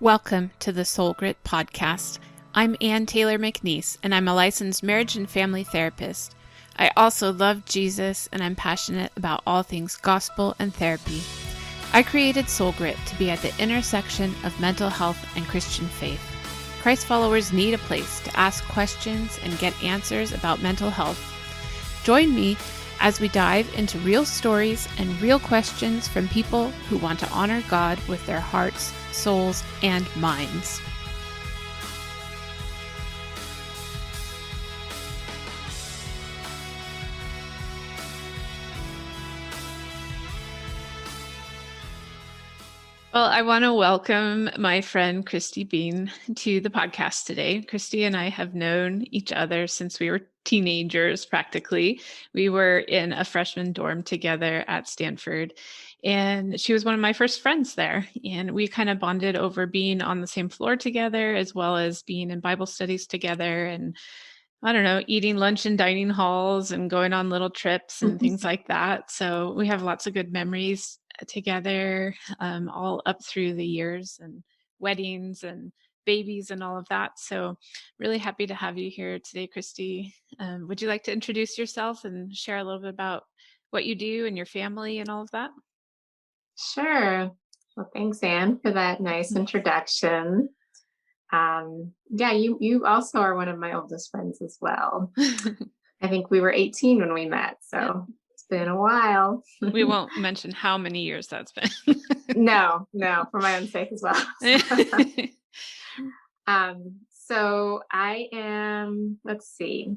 Welcome to the Soul Grit podcast. I'm Ann Taylor McNeese, and I'm a licensed marriage and family therapist. I also love Jesus, and I'm passionate about all things gospel and therapy. I created Soul Grit to be at the intersection of mental health and Christian faith. Christ followers need a place to ask questions and get answers about mental health. Join me as we dive into real stories and real questions from people who want to honor God with their hearts, souls, and minds. Well, I want to welcome my friend Christy Bean to the podcast today. Christy and I have known each other since we were teenagers, practically. We were in a freshman dorm together at Stanford, and she was one of my first friends there. And we kind of bonded over being on the same floor together, as well as being in Bible studies together. And I don't know, eating lunch in dining halls and going on little trips and things like that. So we have lots of good memories together, all up through the years and weddings and babies and all of that. So really happy to have you here today, Christy. Would you like to introduce yourself and share a little bit about what you do and your family and all of that? Sure. Well, thanks, Anne, for that nice introduction. Yeah, you also are one of my oldest friends as well. I think we were 18 when we met, so it's been a while. We won't mention how many years that's been. No, for my own sake as well. So I am, let's see,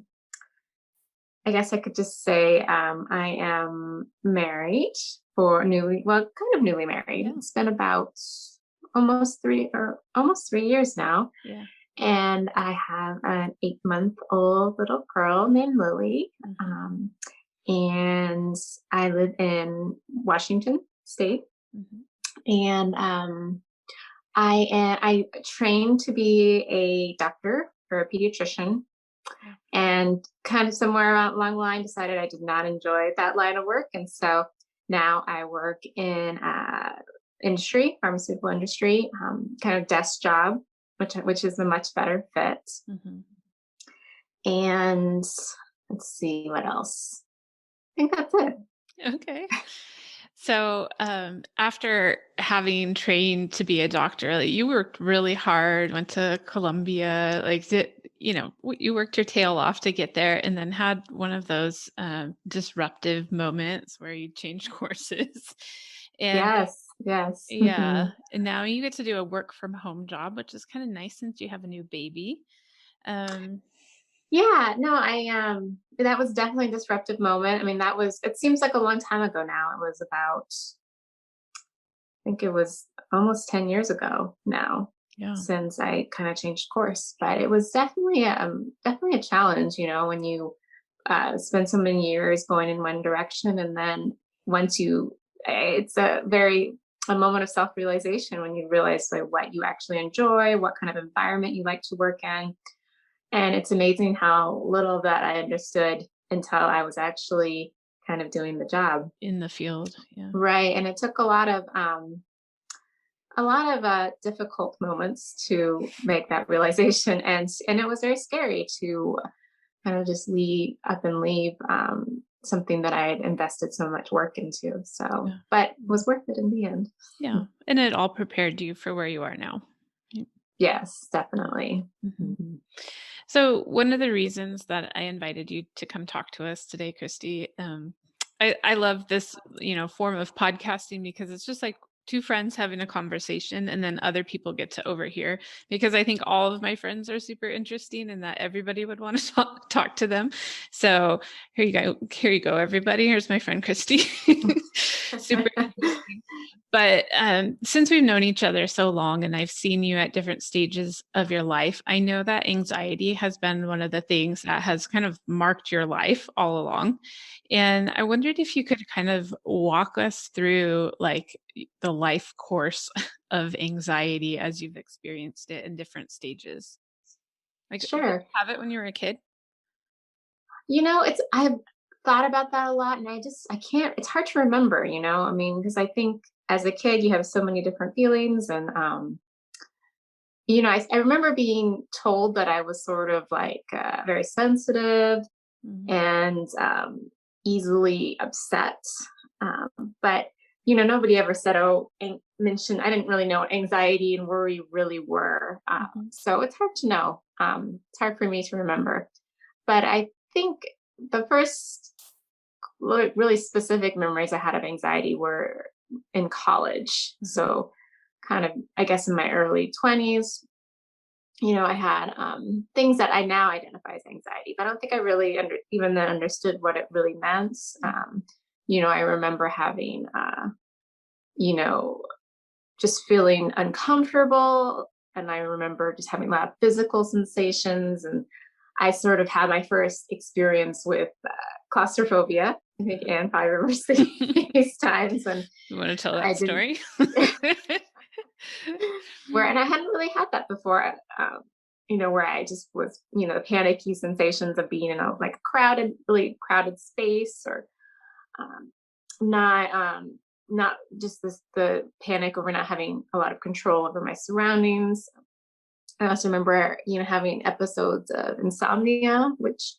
I guess I could just say I am married kind of newly married. Yeah. It's been about almost 3 years now. Yeah. And I have an 8-month-old little girl named Lily. Mm-hmm. And I live in Washington State. Mm-hmm. And I trained to be a doctor or a pediatrician. And kind of somewhere along the line decided I did not enjoy that line of work. And so now I work in pharmaceutical industry, kind of desk job, which is a much better fit. Mm-hmm. And let's see what else. I think that's it. Okay. So after having trained to be a doctor, like, you worked really hard, went to Columbia, you worked your tail off to get there, and then had one of those disruptive moments where you changed courses. And Yes. yeah, and now you get to do a work from home job, which is kind of nice since you have a new baby. Yeah, no, that was definitely a disruptive moment. I mean, it seems like a long time ago now. It was about, I think it was almost 10 years ago now. Yeah. Since I kind of changed course, but it was definitely a challenge, when you spend so many years going in one direction, and then it's a moment of self-realization when you realize like what you actually enjoy, what kind of environment you like to work in. And it's amazing how little of that I understood until I was actually kind of doing the job In the field. Yeah. right. And it took a lot of difficult moments to make that realization, and it was very scary to kind of just leave something that I had invested so much work into. So, Yeah. But it was worth it in the end. Yeah. And it all prepared you for where you are now. Yes, definitely. Mm-hmm. So one of the reasons that I invited you to come talk to us today, Christy, I love this, form of podcasting because it's just like two friends having a conversation, and then other people get to overhear, because I think all of my friends are super interesting and that everybody would want to talk to them. So here you go, everybody. Here's my friend Christy. Super interesting. But since we've known each other so long and I've seen you at different stages of your life, I know that anxiety has been one of the things that has kind of marked your life all along. And I wondered if you could kind of walk us through like the life course of anxiety as you've experienced it in different stages. Like, did you Sure. have it when you were a kid? I've thought about that a lot, and I can't, it's hard to remember, I mean, because I think as a kid, you have so many different feelings, and I remember being told that I was sort of like very sensitive Mhm. and easily upset. But nobody ever said, "Oh," mentioned. I didn't really know what anxiety and worry really were. Mhm. So it's hard to know. It's hard for me to remember. But I think the first really specific memories I had of anxiety were in college. Mhm. So kind of, I guess, in my early 20s. I had things that I now identify as anxiety, but I don't think I really even then understood what it really meant. Mhm. I remember having, you know, just feeling uncomfortable. And I remember just having a lot of physical sensations. And I sort of had my first experience with claustrophobia. I think Anne probably remembers these times when You wanna tell I that didn't, story? and I hadn't really had that before. Where I just was, the panicky sensations of being in a like crowded, really crowded space, or um, not not just the panic over not having a lot of control over my surroundings. I also remember, having episodes of insomnia, which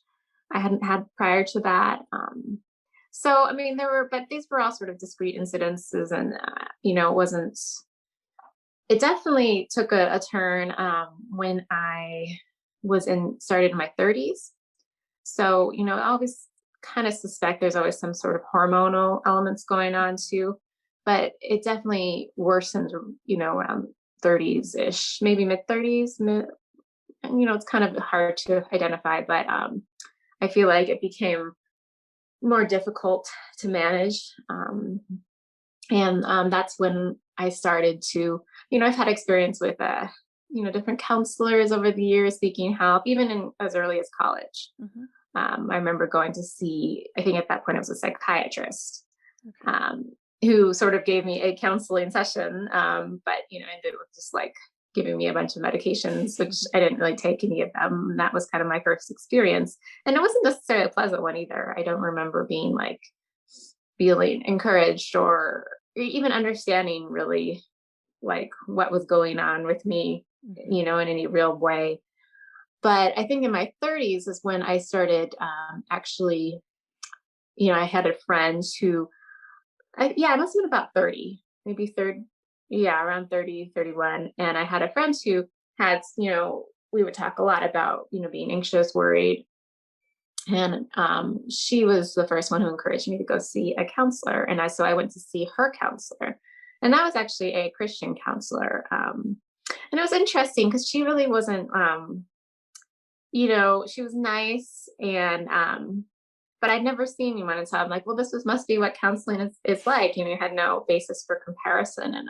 I hadn't had prior to that. So I mean, but these were all sort of discrete incidences, and it wasn't. It definitely took a turn when I was in started in my 30s. So, I always kind of suspect there's always some sort of hormonal elements going on too, but it definitely worsened, around 30s ish, maybe mid 30s. It's kind of hard to identify, but I feel like it became more difficult to manage. And that's when I started to, I've had experience with, different counselors over the years seeking help, even as early as college. Mhm. I remember going to see, I think at that point it was a psychiatrist, Okay. um, who sort of gave me a counseling session, but, ended with just like giving me a bunch of medications, which I didn't really take any of them. And that was kind of my first experience. And it wasn't necessarily a pleasant one either. I don't remember being like feeling encouraged or even understanding really like what was going on with me, Mhm. in any real way. But I think in my 30s is when I started actually, I had a friend who, yeah, I must have been about 30, maybe third, yeah, around 30, 31. And I had a friend who had, we would talk a lot about, being anxious, worried. And she was the first one who encouraged me to go see a counselor. So I went to see her counselor. And that was actually a Christian counselor. And it was interesting because she really wasn't, she was nice, and but I'd never seen anyone until I'm like, well, must be what counseling is like. You had no basis for comparison. And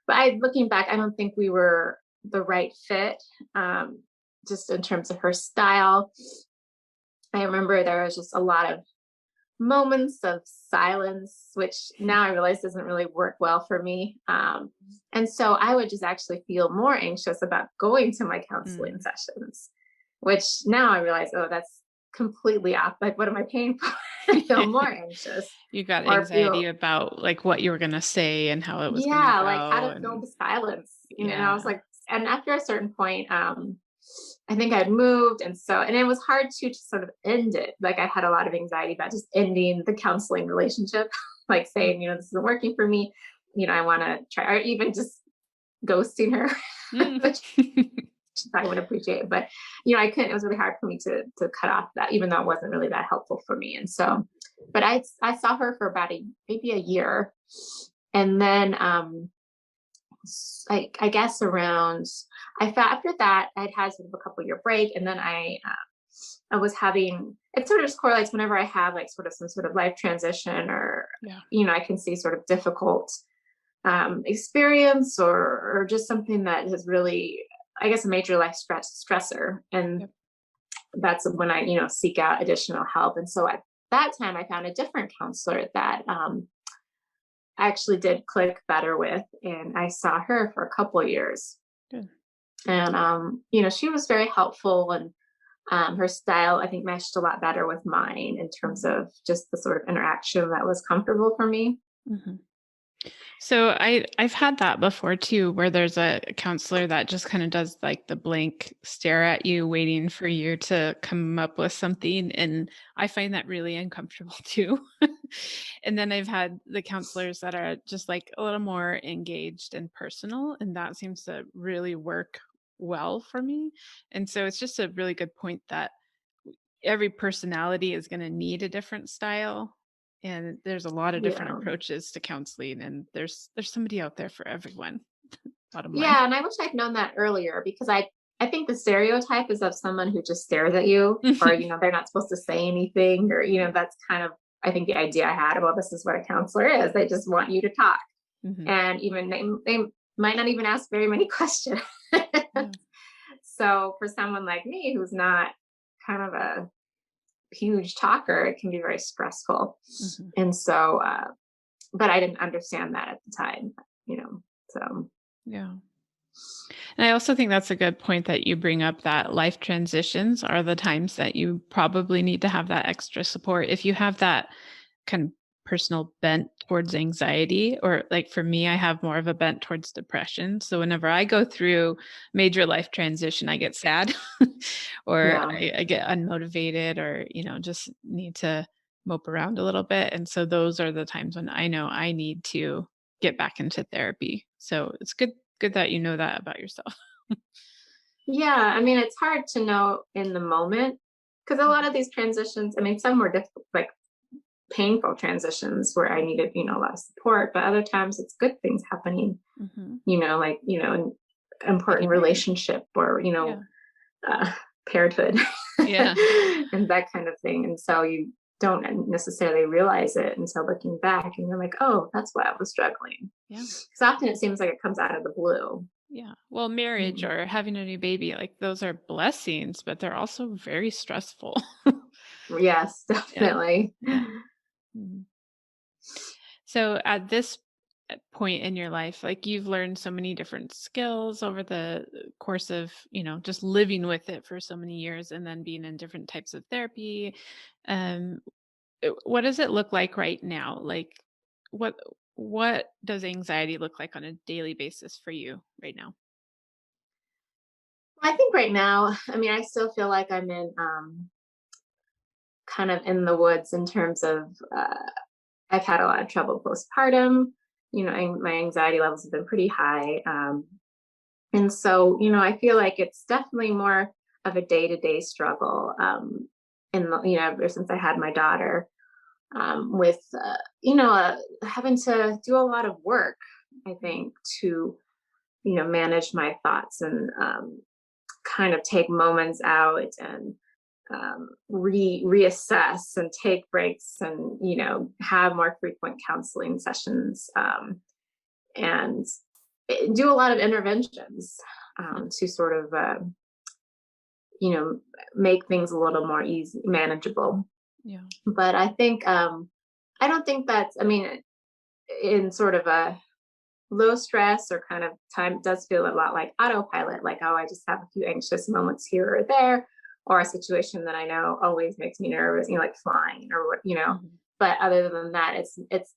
but looking back, I don't think we were the right fit. Just in terms of her style. I remember there was just a lot of moments of silence, which now I realize doesn't really work well for me. And so I would just actually feel more anxious about going to my counseling Mm. sessions, which now I realize, oh, that's completely off. Like, what am I paying for? I feel more anxious You got or anxiety feel, about, like, what you were gonna say and how it was gonna yeah, like how go, to fill and the silence. And I was yeah. like, and after a certain point, I think I'd moved. And it was hard to sort of end it. Like I had a lot of anxiety about just ending the counseling relationship, like saying, this isn't working for me. I want to try, or even just ghosting her, Mm. which I would appreciate. But, I couldn't, it was really hard for me to cut off that, even though it wasn't really that helpful for me. And so, but I saw her for about maybe a year. And then, I guess around, I found after that I'd had sort of a couple year break, and then I was having, it sort of just correlates whenever I have like sort of some sort of life transition, or Yeah. I can see sort of difficult experience, or just something that has really, I guess, a major life stressor. And Yep. that's when I seek out additional help. And so at that time I found a different counselor that I actually did click better with, and I saw her for a couple of years. Good. And she was very helpful, and her style I think meshed a lot better with mine in terms Mhm. of just the sort of interaction that was comfortable for me. Mhm. So I've had that before too, where there's a counselor that just kind of does like the blank stare at you, waiting for you to come up with something. And I find that really uncomfortable too. And then I've had the counselors that are just like a little more engaged and personal, and that seems to really work well for me. And so it's just a really good point that every personality is gonna need a different style, and there's a lot of different Yeah. approaches to counseling, and there's somebody out there for everyone, bottom line. Yeah, and I wish I'd known that earlier because I think the stereotype is of someone who just stares at you or, they're not supposed to say anything or, Yeah. that's kind of I think the idea I had about this is what a counselor is. They just want you to talk. Mhm. And even they might not even ask very many questions. Yeah. So for someone like me who's not kind of a huge talker, it can be very stressful. Mhm. And so but I didn't understand that at the time, you know. So Yeah. And I also think that's a good point that you bring up, that life transitions are the times that you probably need to have that extra support. If you have that kind of personal bent towards anxiety, or like for me, I have more of a bent towards depression. So whenever I go through major life transition, I get sad or yeah. I get unmotivated, or, just need to mope around a little bit. And so those are the times when I know I need to get back into therapy. So it's good that you know that about yourself. Yeah, I mean, it's hard to know in the moment because a lot of these transitions, I mean, some were difficult, like painful transitions where I needed, a lot of support, but other times it's good things happening, Mhm. like, an important Getting married. relationship or, Yeah. uh, parenthood Yeah. and that kind of thing. And so you don't necessarily realize it until looking back and you're like, oh, that's why I was struggling. Yeah. Because often it seems like it comes out of the blue. Yeah. Well, marriage Mm. or having a new baby, like those are blessings, but they're also very stressful. Yes, Yeah. definitely. Yeah. Mhm. So at this point in your life, like you've learned so many different skills over the course of, just living with it for so many years and then being in different types of therapy. Um, what does it look like right now? Like what what does anxiety look like on a daily basis for you right now? I think right now, I mean, I still feel like I'm in kind of in the woods in terms of I've had a lot of trouble postpartum. My anxiety levels have been pretty high. And so, I feel like it's definitely more of a day to day struggle. Ever since I had my daughter, with, having to do a lot of work, I think, to, manage my thoughts and kind of take moments out and reassess and take breaks and have more frequent counseling sessions and do a lot of interventions to sort of you know make things a little more easy manageable. Yeah. But I don't think that's, I mean, in sort of a low stress or kind of time, it does feel a lot like autopilot, like, oh, I just have a few anxious moments here or there, or a situation that I know always makes me nervous, like flying or what. Mhm. But other than that, it's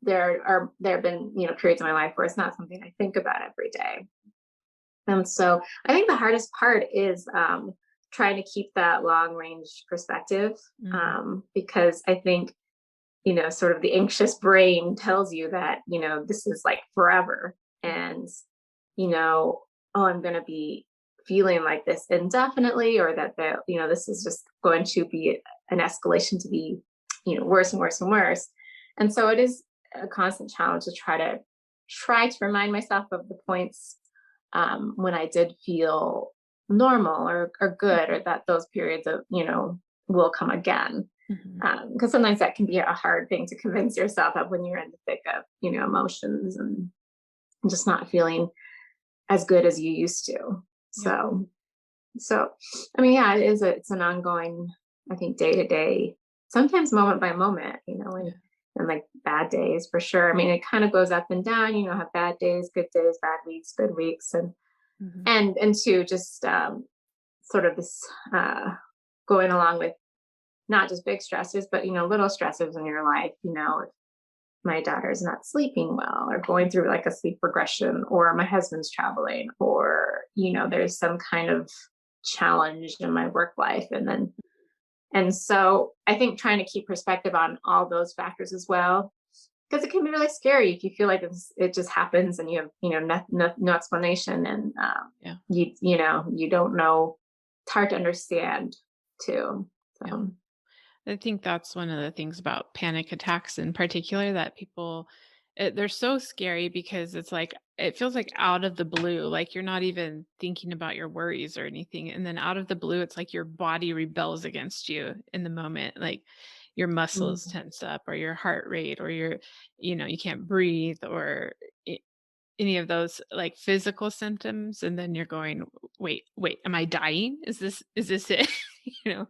there have been, periods in my life where it's not something I think about every day. And so I think the hardest part is trying to keep that long range perspective, Mhm. because I think, sort of the anxious brain tells you that, this is like forever. And, you know, oh, I'm going to be feeling like this indefinitely, or that, this is just going to be an escalation to be, worse and worse and worse. And so it is a constant challenge to try to remind myself of the points when I did feel normal or good, or that those periods of, will come again, Mhm. because sometimes that can be a hard thing to convince yourself of when you're in the thick of emotions and just not feeling as good as you used to. Yeah. So I mean, yeah, it's an ongoing, I think, day to day, sometimes moment by moment, Yeah. and like bad days for sure. I mean, it kind of goes up and down, have bad days, bad weeks, good weeks. Mhm. And two, just sort of this going along with not just big stresses, but little stresses in your life. my daughter's not sleeping well or going through like a sleep regression, or my husband's traveling, or, there's some kind of challenge in my work life. And so I think trying to keep perspective on all those factors as well, because it can be really scary if you feel like it just happens and you have, no explanation, and Yeah. you don't know. It's hard to understand too. Yeah. So I think that's one of the things about panic attacks in particular that people they're so scary because it's like it feels like out of the blue, like you're not even thinking about your worries or anything, and then out of the blue it's like your body rebels against you in the moment, like your muscles mm, tense up or your heart rate or you can't breathe or any of those, like, physical symptoms, and then you're going, "Wait, am I dying? Is this it?" You know?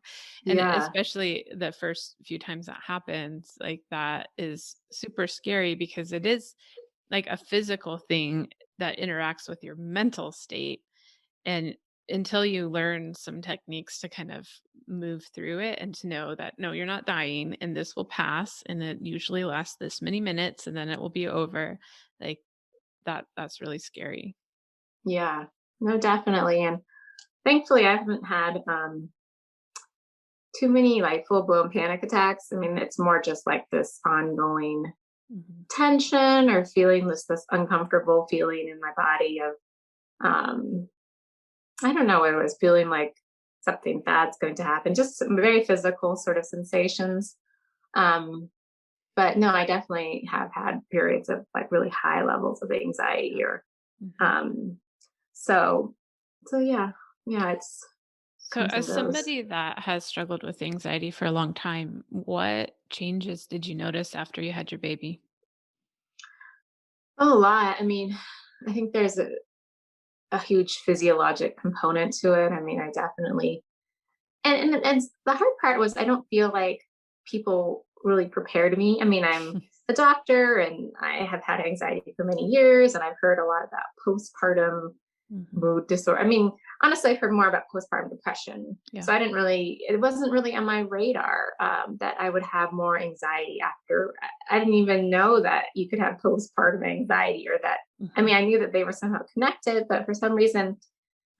And yeah, especially the first few times that happens, like, that is super scary because it is, like, a physical thing that interacts with your mental state, and until you learn some techniques to kind of move through it and to know that, "No, you're not dying, and this will pass, and it usually lasts this many minutes, and then it will be over," like, that's really scary. yeah, no, definitely. And thankfully, I haven't had too many like full blown panic attacks. I mean, it's more just like this ongoing Mhm. tension or feeling this uncomfortable feeling in my body of um I don't know what it was, feeling like something bad's going to happen, just some very physical sort of sensations. Um, but no, I definitely have had periods of like really high levels of anxiety, or Mhm. um so yeah. Yeah, it's So, comes as and goes. somebody that has struggled with anxiety for a long time, what changes did you notice after you had your baby? A lot. I mean, I think there's a huge physiologic component to it. I mean, I definitely, and the hard part was I don't feel like people really prepared me. I mean, I'm a doctor and I have had anxiety for many years, and I've heard a lot about postpartum Mhm. mood disorder. I mean, honestly, I've heard more about postpartum depression. Yeah. So it wasn't really on my radar that I would have more anxiety after. I didn't even know that you could have postpartum anxiety, or that, I Mhm. mean, I knew that they were somehow connected, but for some reason,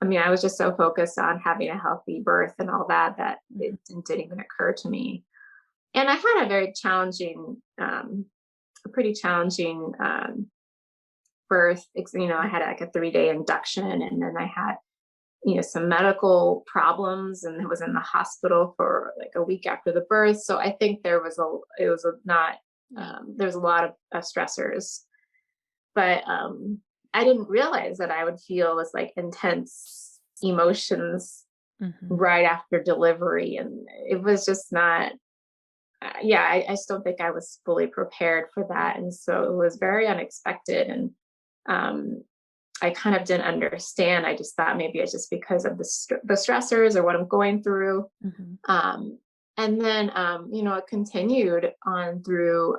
I mean, I was just so focused on having a healthy birth and all that, that Mhm. it didn't even occur to me. And I had a very challenging, a pretty challenging birth. I had like a 3-day induction, and then I had, some medical problems, and was in the hospital for like a week after the birth. So I think it was a not, Yeah. there was a lot of stressors, but I didn't realize that I would feel this like intense emotions Mhm. right after delivery. And it was just not, yeah, I just don't think I was fully prepared for that. And so it was very unexpected. And um, I kind of didn't understand. I just thought maybe it's just because of the stressors or what I'm going through. Mhm. Um, and then, it continued on through,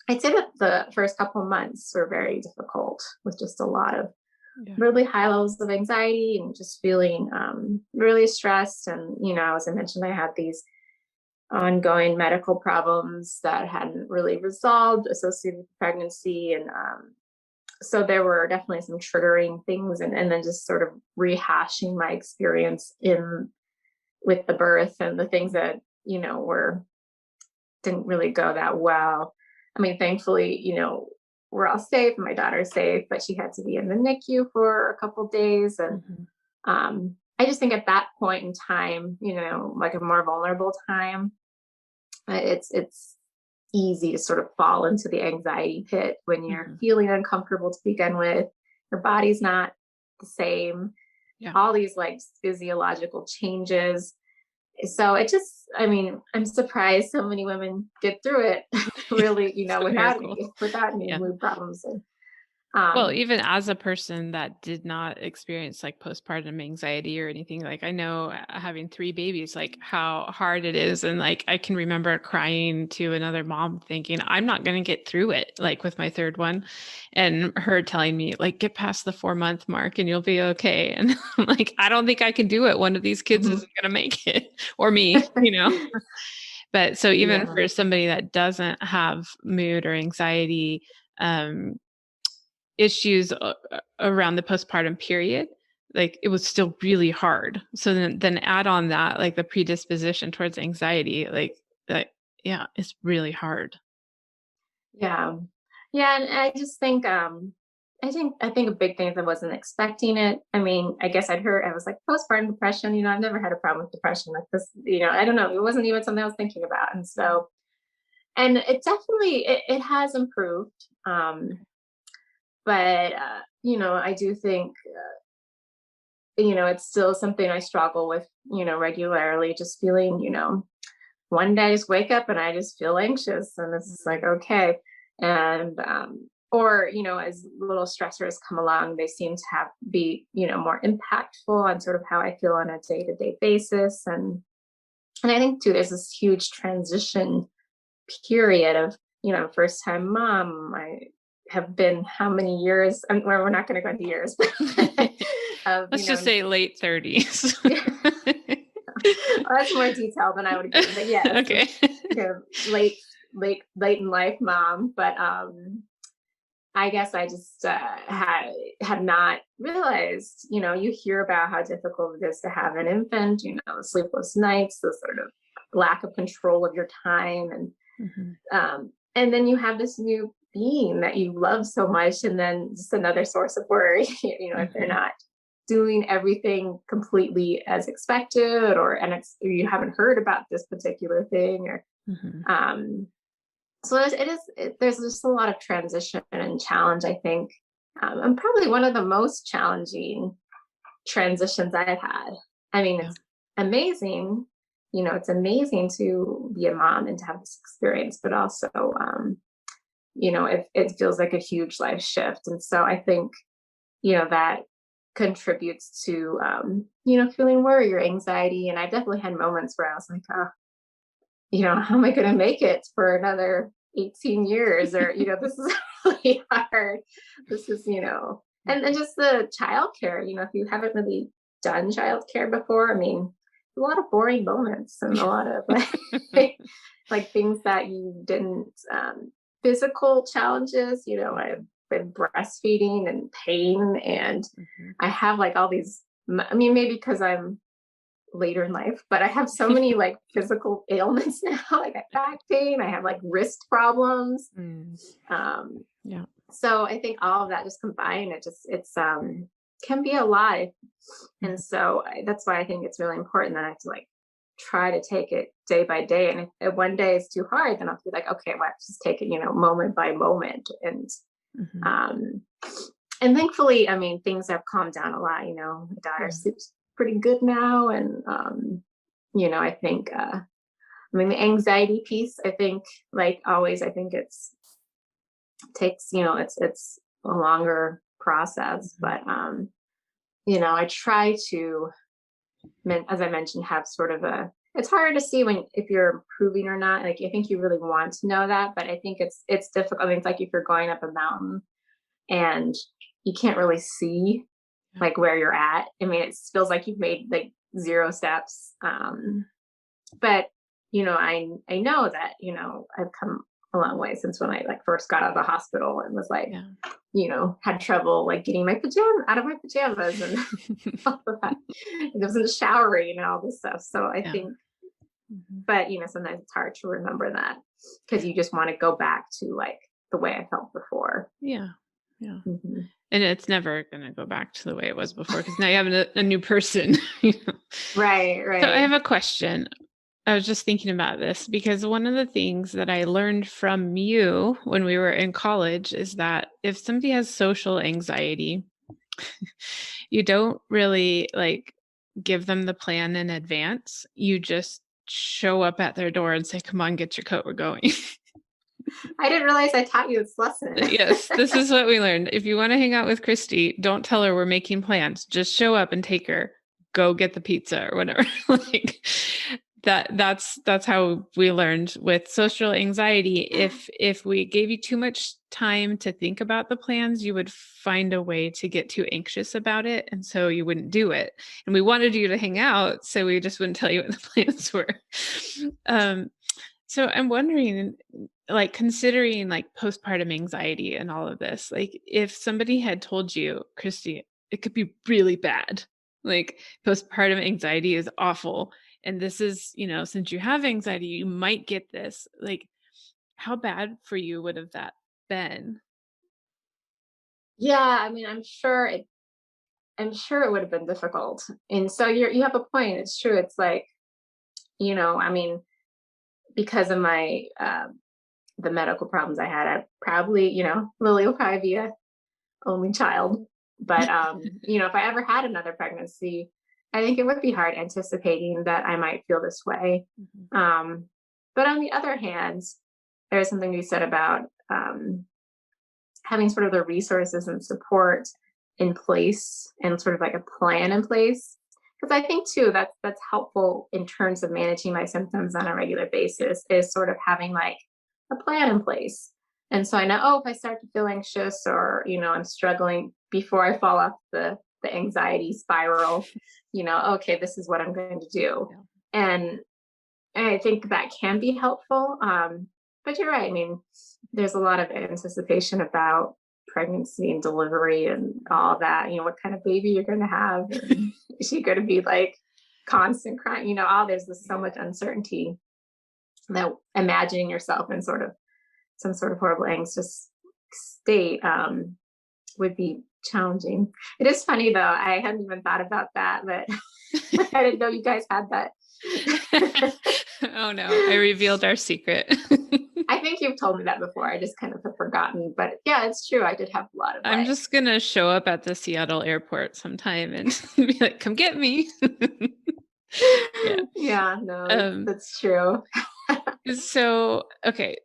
I'd say that the first couple of months were very difficult, with just a lot of Yeah. really high levels of anxiety and just feeling really stressed. And, as I mentioned, I had these ongoing medical problems that hadn't really resolved associated with pregnancy. And so there were definitely some triggering things, and then just sort of rehashing my experience in with the birth and the things that, were didn't really go that well. I mean, thankfully, we're all safe. My daughter's safe, but she had to be in the NICU for a couple days. And Mhm. I just think at that point in time, like a more vulnerable time, it's easy to sort of fall into the anxiety pit when you're Mhm. feeling uncomfortable to begin with. Your body's not the same. Yeah. All these like physiological changes. So I mean, I'm surprised so many women get through it really, It's a without miracle. any Yeah. mood problems. And Well, um, even as a person that did not experience like postpartum anxiety or anything, like I know having 3 babies, like how hard it is. And like I can remember crying to another mom thinking, I'm not going to get through it, like with my third one. And her telling me, like, get past the 4 month mark and you'll be okay. And I'm like, I don't think I can do it. One of these kids mhm. isn't going to make it or me, you know? But so even Yeah. for somebody that doesn't have mood or anxiety um, issues around the postpartum period, like it was still really hard. So then add on that, like the predisposition towards anxiety, like that, yeah, it's really hard. Yeah. Yeah, and I think a big thing is I wasn't expecting it. I mean, I guess I was like postpartum depression, I've never had a problem with depression like this, I don't know. It wasn't even something I was thinking about. And so, and it definitely it has improved. But I do think it's still something I struggle with, regularly, just feeling, one day I just wake up and I just feel anxious and it's like, okay. And, or, as little stressors come along, they seem to be, more impactful on sort of how I feel on a day-to-day basis. And I think too, there's this huge transition period of, first time mom. I have been how many years? Well, we're not going to go into years, but of, Let's just say late 30s. well, that's more detail than I would give, but yes, Okay. late in life mom. But I guess I just had not realized. You hear about how difficult it is to have an infant. Sleepless nights, the sort of lack of control of your time, and then you have this new being that you love so much, and then just another source of worry. If they're not doing everything completely as expected, or you haven't heard about this particular thing, or so there's just a lot of transition and challenge, I think, and probably one of the most challenging transitions I've had. I mean, Yeah. it's amazing. It's amazing to be a mom and to have this experience, but also, it feels like a huge life shift. And so I think, that contributes to, feeling worry or anxiety. And I definitely had moments where I was like, oh, how am I going to make it for another 18 years? Or, this is really hard. This is, and just the childcare, if you haven't really done childcare before, I mean, a lot of boring moments and a lot of like things that you didn't, physical challenges, I've been breastfeeding and pain, and I have like all these, I mean, maybe because I'm later in life, but I have so many like physical ailments now. Like I have back pain, I have like wrist problems. Um, Yeah. so I think all of that just combined, it's can be a lot. And so that's why I think it's really important that I have to like try to take it day by day. And if one day is too hard, then I'll be like, okay, well, I have to just take it, moment by moment. Um, and thankfully, I mean, things have calmed down a lot. My daughter sleeps pretty good now. And, I think, I mean, the anxiety piece, I think, like always, I think takes, it's a longer process, but, I try to, as I mentioned, have sort of it's harder to see if you're improving or not. Like, I think you really want to know that, but I think it's difficult. I mean, it's like if you're going up a mountain and you can't really see like where you're at. I mean, it feels like you've made like 0 steps. But I know that, I've come a long way since when I like first got out of the hospital and was like, had trouble like getting my pajama out of my pajamas and all of that. And I wasn't showering and all this stuff. So I think, but sometimes it's hard to remember that because you just want to go back to like the way I felt before. Yeah. Yeah. And it's never going to go back to the way it was before because now you have a new person. Right. So I have a question. I was just thinking about this because one of the things that I learned from you when we were in college is that if somebody has social anxiety, you don't really like give them the plan in advance. You just show up at their door and say, "Come on, get your coat, we're going." I didn't realize I taught you this lesson. Yes, this is what we learned. If you want to hang out with Christy, don't tell her we're making plans. Just show up and take her. Go get the pizza or whatever. Like that's how we learned with social anxiety. If we gave you too much time to think about the plans, you would find a way to get too anxious about it, and so you wouldn't do it. And we wanted you to hang out, so we just wouldn't tell you what the plans were. So I'm wondering, like, considering like postpartum anxiety and all of this, like if somebody had told you, Christy, it could be really bad. Like postpartum anxiety is awful. And this is, since you have anxiety, you might get this. Like, how bad for you would have that been? Yeah, I mean, I'm sure it would have been difficult. And so you have a point. It's true. It's like, I mean, because of my the medical problems I had, I probably, Lily will probably be a only child. But if I ever had another pregnancy, I think it would be hard anticipating that I might feel this way. Mhm. Um, but on the other hand, there's something to be said about having sort of the resources and support in place and sort of like a plan in place. Because I think too that's helpful in terms of managing my symptoms on a regular basis is sort of having like a plan in place. And so I know, oh, if I start to feel anxious or, I'm struggling before I fall off the anxiety spiral, okay, this is what I'm going to do. Yeah. And I think that can be helpful. But you're right. I mean, there's a lot of anticipation about pregnancy and delivery and all that. What kind of baby you're going to have. And is she going to be like constant crying? There's this so much uncertainty that imagining yourself in sort of some sort of horrible anxious state would be challenging. It is funny though. I hadn't even thought about that, but I didn't know you guys had that. Oh no, I revealed our secret. I think you've told me that before. I just kind of have forgotten. But yeah, it's true. I did have a lot of I'm like, just gonna show up at the Seattle airport sometime and be like, "Come get me." Yeah. yeah, no, Um, that's true. so okay,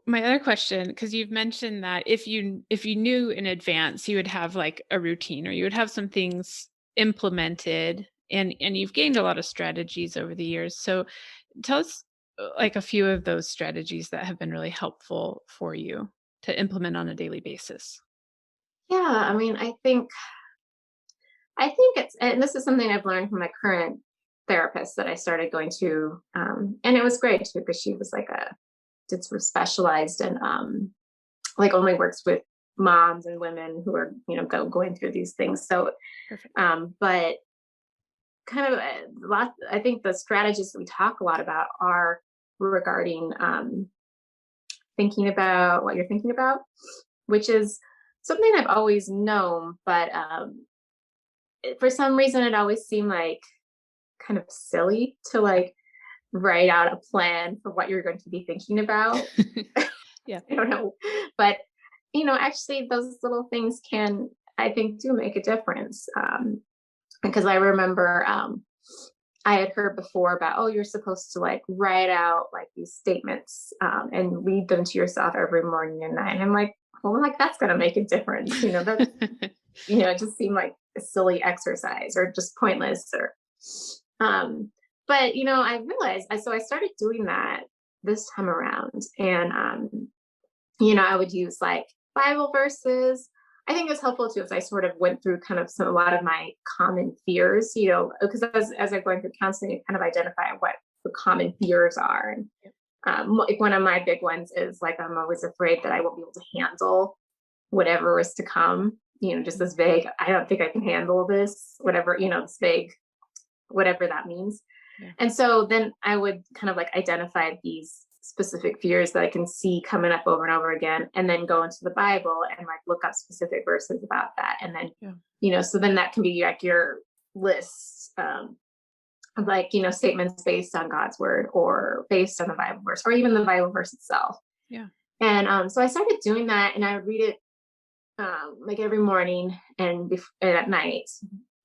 my other question, because you've mentioned that if you knew in advance, you would have like a routine or you would have some things implemented, and you've gained a lot of strategies over the years. So tell us like a few of those strategies that have been really helpful for you to implement on a daily basis. Yeah, I mean, I think it's, and this is something I've learned from my current therapist that I started going to, and it was great too because she was like did sort of specialized and like only works with moms and women who are going through these things. So, Perfect. but kind of a lot. I think the strategies that we talk a lot about are regarding thinking about what you're thinking about, which is something I've always known, but for some reason it always seemed like kind of silly to like write out a plan for what you're going to be thinking about. Yeah. I don't know, but actually those little things can, I think, do make a difference. Because I remember I had heard before about, oh, you're supposed to like write out like these statements and read them to yourself every morning and night. And I'm like, well, like that's going to make a difference. That, it just seemed like a silly exercise or just pointless or, but I realized, so I started doing that this time around and, I would use like Bible verses. I think it's helpful too, as I sort of went through kind of a lot of my common fears, because as I'm going through counseling, you kind of identify what the common fears are. And like one of my big ones is like, I'm always afraid that I won't be able to handle whatever is to come, just this vague, I don't think I can handle this, whatever, this vague, whatever that means. Yeah. And so then I would kind of like identify these specific fears that I can see coming up over and over again, and then go into the Bible and like look up specific verses about that. And then, so then that can be like your list of like, statements based on God's word or based on the Bible verse or even the Bible verse itself. Yeah. And so I started doing that and I would read it like every morning and at night.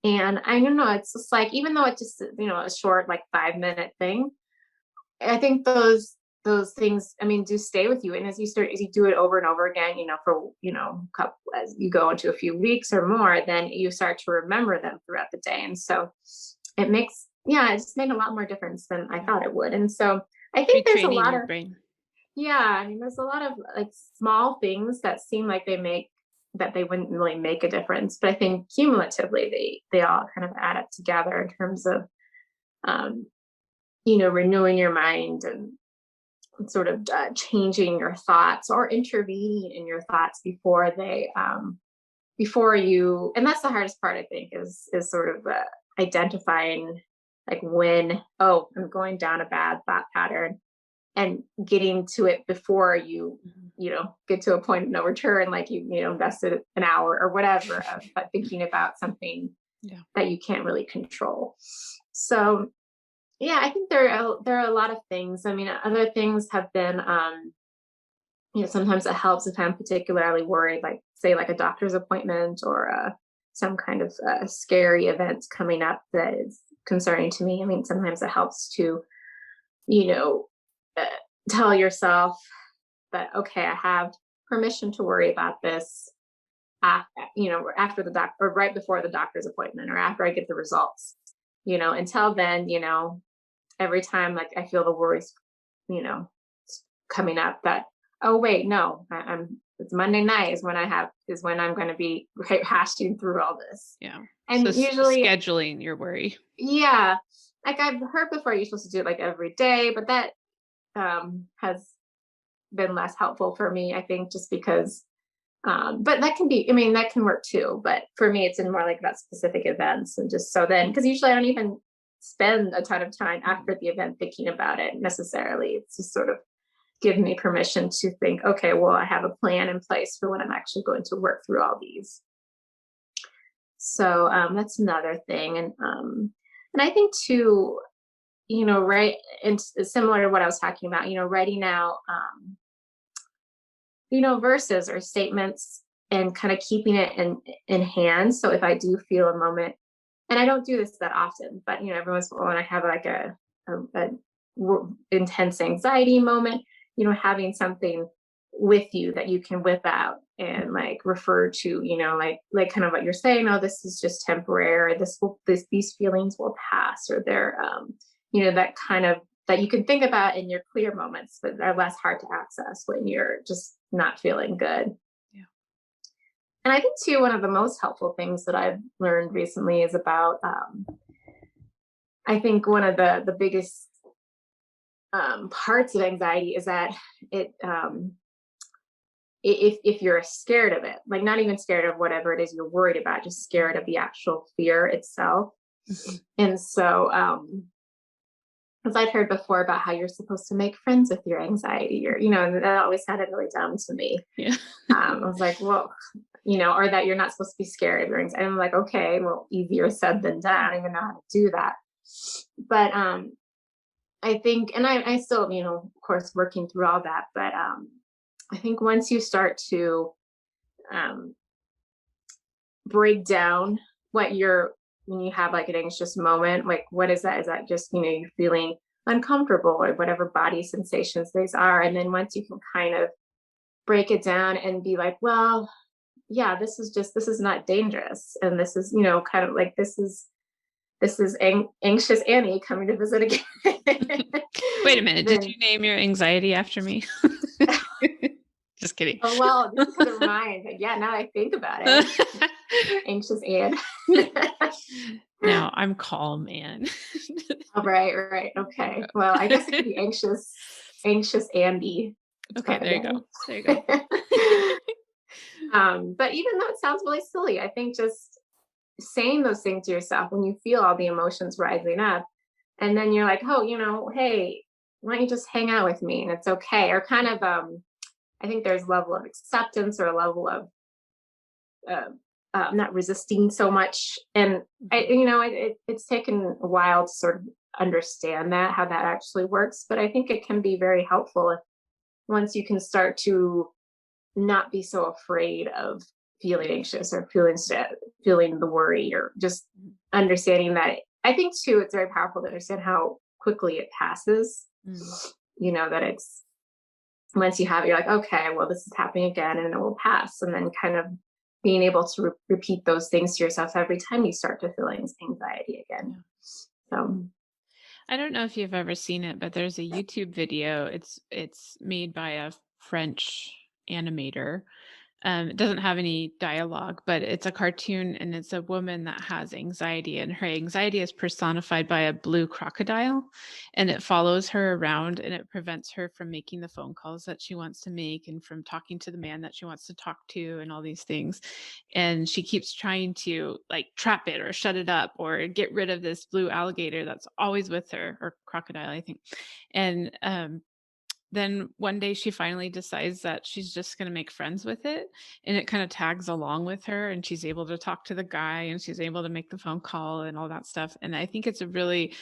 And I don't know, it's just like, even though it's just, a short, like 5-minute thing, I think those things, I mean, do stay with you. And as you do it over and over again, for, as you go into a few weeks or more, then you start to remember them throughout the day. And so it just made a lot more difference than I thought it would. And so I think there's a Retraining lot your of, brain. yeah, I mean, there's a lot of like small things that seem like that they wouldn't really make a difference. But I think cumulatively, they all kind of add up together in terms of, renewing your mind and sort of changing your thoughts or intervening in your thoughts before you, and that's the hardest part, I think, is sort of identifying like when, oh, I'm going down a bad thought pattern, and getting to it before Mhm. get to a point of no return, like invested an hour or whatever of thinking about something Yeah. that you can't really control. So yeah, I think there are a lot of things. I mean, other things have been, sometimes it helps if I'm particularly worried, like say like a doctor's appointment or some kind of scary event coming up that is concerning to me. I mean, sometimes it helps to, you know, uh, tell yourself that, okay, I have permission to worry about this after the doc or right before the doctor's appointment or after I get the results. Until then, every time like I feel the worries, you know, coming up that, oh wait, no, it's Monday night is when I'm going to be hashing through all this. Yeah. So And usually, scheduling your worry. yeah, like I've heard before, you're supposed to do it like every day, but that has been less helpful for me, I think, just because. But that can be, I mean, that can work too. But for me, it's in more like about specific events, and just so then, because usually I don't even spend a ton of time Mhm. after the event thinking about it necessarily. It's just sort of giving me permission to think, okay, well, I have a plan in place for when I'm actually going to work through all these. So that's another thing, and I think too, right, and similar to what I was talking about, writing out, verses or statements and kind of keeping it in hand. So if I do feel a moment, and I don't do this that often, but every once in a while when I have like a intense anxiety moment, having something with you that you can whip out and like refer to, like kind of what you're saying. Oh, this is just temporary. These feelings will pass, or they're, that kind of that you can think about in your clear moments, but are less hard to access when you're just not feeling good. Yeah. And I think too, one of the most helpful things that I've learned recently is about, I think one of the biggest parts of anxiety is that it, if you're scared of it, like not even scared of whatever it is you're worried about, just scared of the actual fear itself. Mhm. And so, as I'd heard before about how you're supposed to make friends with your anxiety, or, and that always sounded really dumb to me. Yeah. I was like, well, or that you're not supposed to be scared of your anxiety. I'm like, okay, well, easier said than done. I don't even know how to do that. But I think, and I still, of course, working through all that. But I think once you start to um, break down what you're, when you have like an anxious moment, like what is that? Is that just, you're feeling uncomfortable or whatever body sensations these are? And then once you can kind of break it down and be like, well, yeah, this is not dangerous. And this is, kind of like, this is anxious Annie coming to visit again. Wait a minute. Did Then, you name your anxiety after me? Just kidding. oh, well, just because of mine. But yeah, now that I think about it, anxious Anne. Now I'm calm, Anne. Oh, right, right. Okay. Well, I guess it could be anxious Andy. Let's try Okay, it there you again. go. There you go. But even though it sounds really silly, I think just saying those things to yourself when you feel all the emotions rising up, and then you're like, oh, hey, why don't you just hang out with me and it's okay? Or kind of, I think there's a level of acceptance or a level of uh, not resisting so much. And I, Mhm. it's taken a while to sort of understand that how that actually works. But I think it can be very helpful if, once you can start to not be so afraid of feeling anxious or feeling the worry, or just understanding that. I think too, it's very powerful to understand how quickly it passes. Mm. That it's, once you have it, you're like, okay, well, this is happening again and it will pass. And then kind of being able to repeat those things to yourself every time you start to feel anxiety again. Yeah. So, I don't know if you've ever seen it, but there's a YouTube video. It's made by a French animator. It doesn't have any dialogue, but it's a cartoon and it's a woman that has anxiety, and her anxiety is personified by a blue crocodile, and it follows her around and it prevents her from making the phone calls that she wants to make and from talking to the man that she wants to talk to and all these things. And she keeps trying to like trap it or shut it up or get rid of this blue alligator that's always with her, or crocodile, I think. And then one day she finally decides that she's just gonna make friends with it, and it kinda tags along with her, and she's able to talk to the guy, and she's able to make the phone call and all that stuff, and I think it's a really,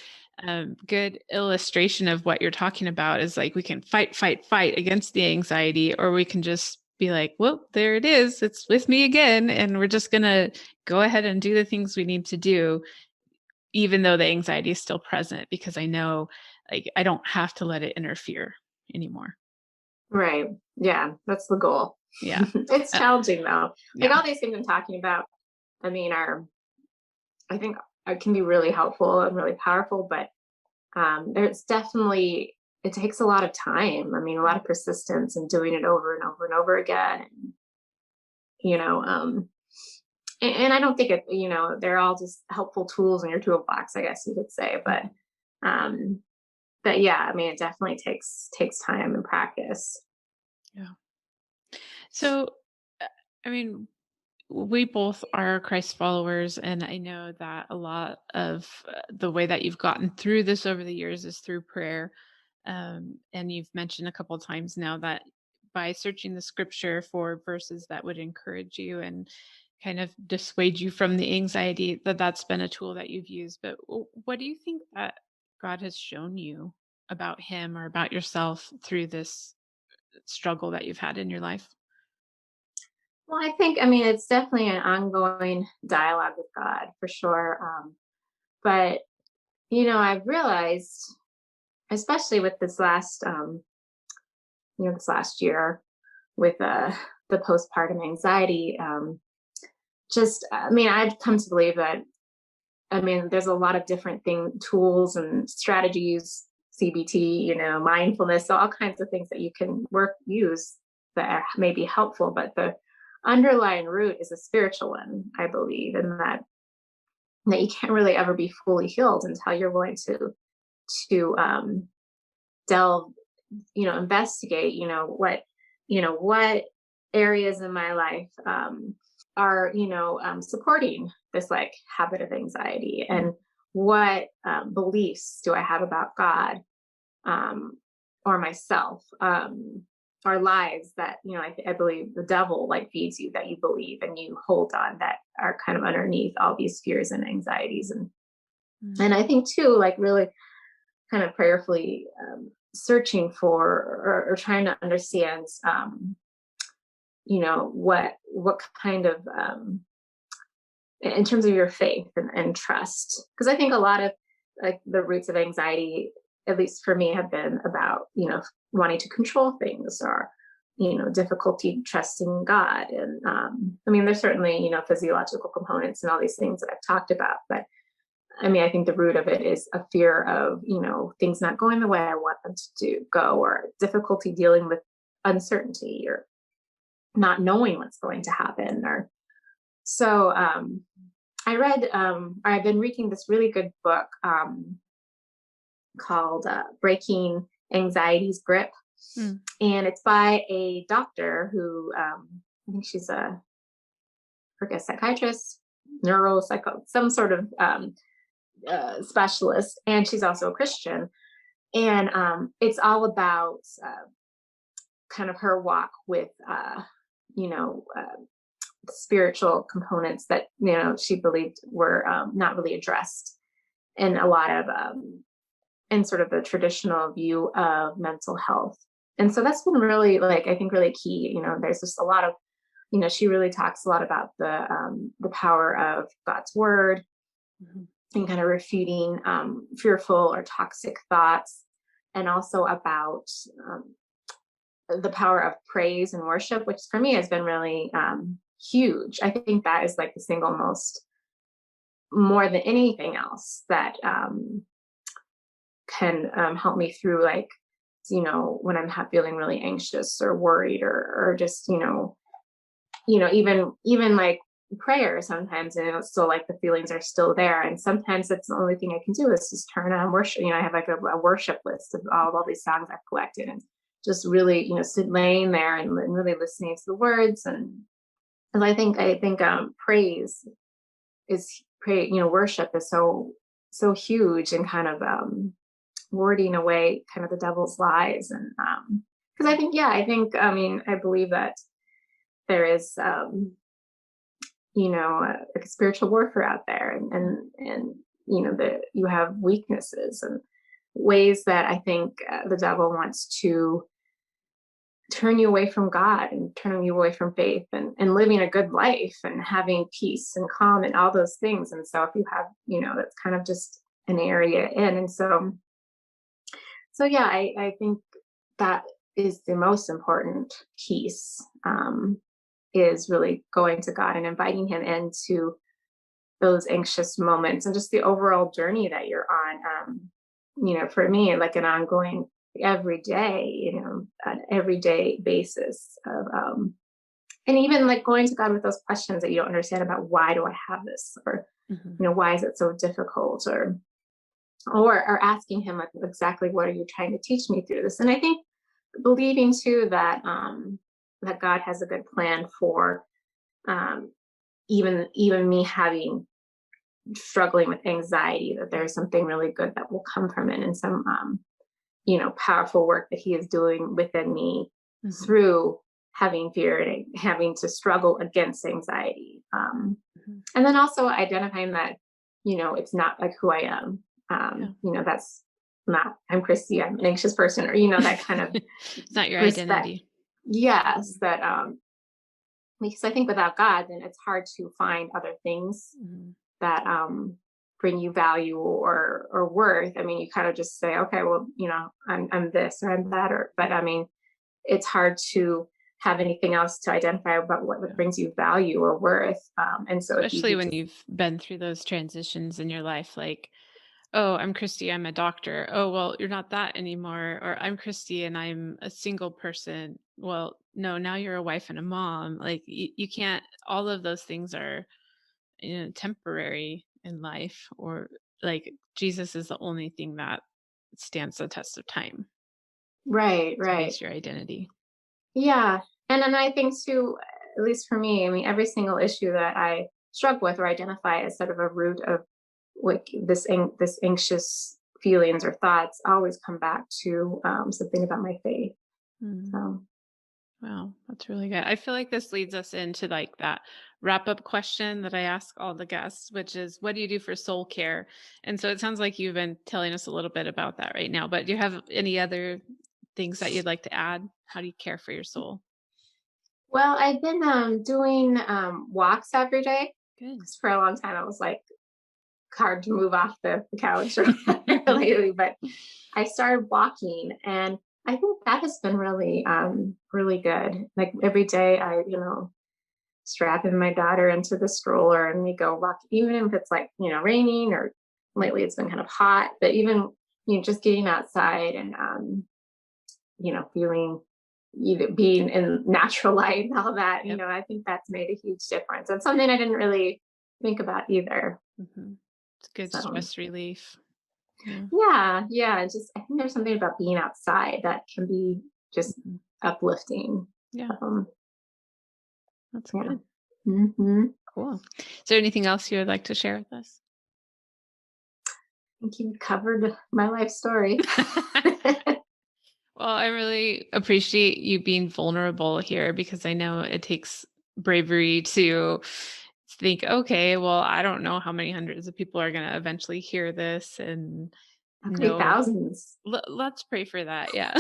good illustration of what you're talking about is, like, we can fight, fight, fight against the anxiety, or we can just be like, "Well, there it is, it's with me again, and we're just gonna go ahead and do the things we need to do, even though the anxiety is still present, because I know, like, I don't have to let it interfere anymore." Right. Yeah, that's the goal. Yeah. It's Uh, challenging though. Like yeah. all these things I'm talking about, I mean, are I think can be really helpful and really powerful, but there's definitely it takes a lot of time. I mean, a lot of persistence and doing it over and over and over again. And, you know, and I don't think it, they're all just helpful tools in your toolbox, I guess you could say. Um, but yeah, I mean, it definitely takes time and practice. Yeah. So, uh, I mean, we both are Christ followers, and I know that a lot of the way that you've gotten through this over the years is through prayer. And you've mentioned a couple of times now that by searching the scripture for verses that would encourage you and kind of dissuade you from the anxiety, that that's been a tool that you've used. But what do you think that God has shown you about Him or about yourself through this struggle that you've had in your life? Well, I mean, it's definitely an ongoing dialogue with God for sure. But I've realized, especially with this last year with the postpartum anxiety, I mean, I've come to believe that, I mean, there's a lot of different tools and strategies, CBT, mindfulness, so all kinds of things that you can use that may be helpful, but the underlying root is a spiritual one, I believe, and that you can't really ever be fully healed until you're willing to delve, investigate, what areas in my life are, supporting this like habit of anxiety, and what beliefs do I have about God, um, or myself, or lies that, I believe the devil like feeds you, that you believe and you hold on, that are kind of underneath all these fears and anxieties. And I think too, like really kind of prayerfully searching for, or trying to understand, what kind of, in terms of your faith and trust, because I think a lot of like the roots of anxiety, at least for me, have been about, wanting to control things, or difficulty trusting God. And I mean, there's certainly, physiological components and all these things that I've talked about, but I mean, I think the root of it is a fear of, things not going the way I want them to go, or difficulty dealing with uncertainty, or not knowing what's going to happen. Or so I've been reading this really good book called Breaking Anxiety's Grip. Mm. And it's by a doctor who, I think she's like a psychiatrist, some sort of specialist, and she's also a Christian. And it's all about kind of her walk with, you know, uh, spiritual components that she believed were not really addressed in a lot of in sort of the traditional view of mental health. And so that's been really, like, I think really key. There's just a lot of, she really talks a lot about the power of God's word, Mhm. and kind of refuting fearful or toxic thoughts, and also about the power of praise and worship, which for me has been really huge. I think that is like the single most, more than anything else, that can help me through, like, when I'm feeling really anxious or worried, or just, even like prayer sometimes, and it's still like the feelings are still there. And sometimes that's the only thing I can do is just turn on worship. I have like a worship list of all these songs I've collected, and just really, sit laying there and really listening to the words. And I think praise worship is so huge and kind of warding away kind of the devil's lies. And because I believe that there is like a spiritual warfare out there, and that you have weaknesses and ways that I think the devil wants to turn you away from God and turn you away from faith, and living a good life and having peace and calm and all those things. And so if you have, that's kind of just an area in. And so yeah, I think that is the most important piece, is really going to God and inviting him into those anxious moments and just the overall journey that you're on. For me, like an ongoing every day, an everyday basis of, and even like going to God with those questions that you don't understand about why do I have this, or, Mhm. why is it so difficult, or asking him like exactly what are you trying to teach me through this. And I think believing too that God has a good plan for, um, even me having struggling with anxiety, that there's something really good that will come from it, and some powerful work that he is doing within me Mhm. through having fear and having to struggle against anxiety. Mhm. And then also identifying that, it's not like who I am. Yeah. That's not, I'm Christy, I'm an anxious person, or, that kind of It's not your respect. identity. Yes, that, because I think without God, then it's hard to find other things Mhm. that bring you value or worth. I mean, you kind of just say, okay, well, I'm this or I'm that, or but I mean, it's hard to have anything else to identify about what Yeah. brings you value or worth. And so if you Especially do when just you've been through those transitions in your life, like, "Oh, I'm Christy, I'm a doctor." "Oh, well, you're not that anymore." Or, "I'm Christy and I'm a single person." "Well, no, now you're a wife and a mom." Like, you can't all of those things are, temporary in life, or, like, Jesus is the only thing that stands the test of time right, to right, base your identity. yeah. And then I think too, at least for me, I mean, every single issue that I struggle with or identify as sort of a root of like this anxious feelings or thoughts always come back to something about my faith. Mm. So Wow, that's really good. I feel like this leads us into like that wrap up question that I ask all the guests, which is, what do you do for soul care? And so it sounds like you've been telling us a little bit about that right now, but do you have any other things that you'd like to add? How do you care for your soul? well, I've been doing walks every day, Good. because for a long time I was like hard to move off the couch or lately, but I started walking, and I think that has been really really good. Like every day I, strapping my daughter into the stroller and we go walk, even if it's like, raining, or lately it's been kind of hot, but even, just getting outside and, feeling, being in natural light and all that, Yep. I think that's made a huge difference, and something I didn't really think about either. Hmm. It's good So stress relief. Yeah. yeah, yeah, just I think there's something about being outside that can be just Mhm. uplifting. Yeah, Um, that's yeah. good. Hmm. Cool. Is there anything else you would like to share with us? I think you covered my life story. Well, I really appreciate you being vulnerable here, because I know it takes bravery to think, okay, well, I don't know how many hundreds of people are going to eventually hear this and It could be know. thousands. Let's pray for that. Yeah.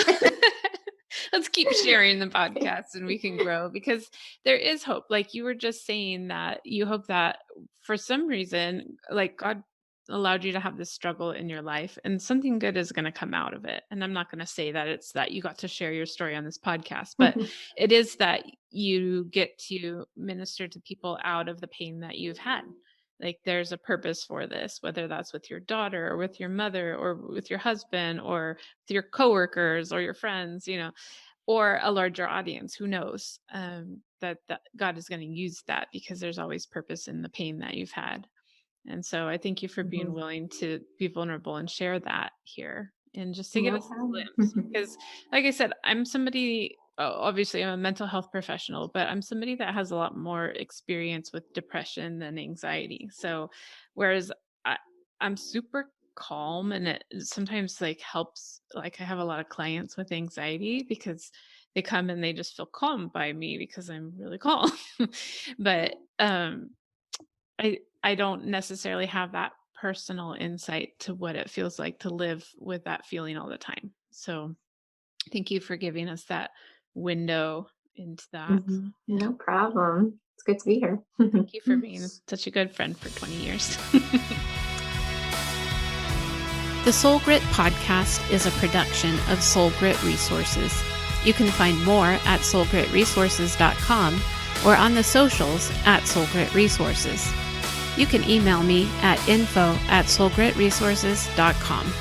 Let's keep sharing the podcast and we can grow, because there is hope. Like you were just saying that you hope that for some reason, like God allowed you to have this struggle in your life and something good is going to come out of it. And I'm not going to say that it's that you got to share your story on this podcast, but it is that you get to minister to people out of the pain that you've had. Like there's a purpose for this, whether that's with your daughter or with your mother or with your husband or with your coworkers or your friends, or a larger audience, who knows, that God is going to use that, because there's always purpose in the pain that you've had. And so I thank you for being Mhm. willing to be vulnerable and share that here, and just to give No us a problem. glimpse. Because, like I said, I'm somebody, obviously, I'm a mental health professional, but I'm somebody that has a lot more experience with depression than anxiety. So, whereas I, I'm super calm, and it sometimes like helps. Like, I have a lot of clients with anxiety because they come and they just feel calm by me because I'm really calm. But I don't necessarily have that personal insight to what it feels like to live with that feeling all the time. So, thank you for giving us that window into that. No And problem. It's good to be here. thank you for being such a good friend for 20 years. The Soul Grit podcast is a production of Soul Grit Resources. You can find more at soulgritresources.com or on the socials at Soul Grit Resources. You can email me at info@soulgritresources.com.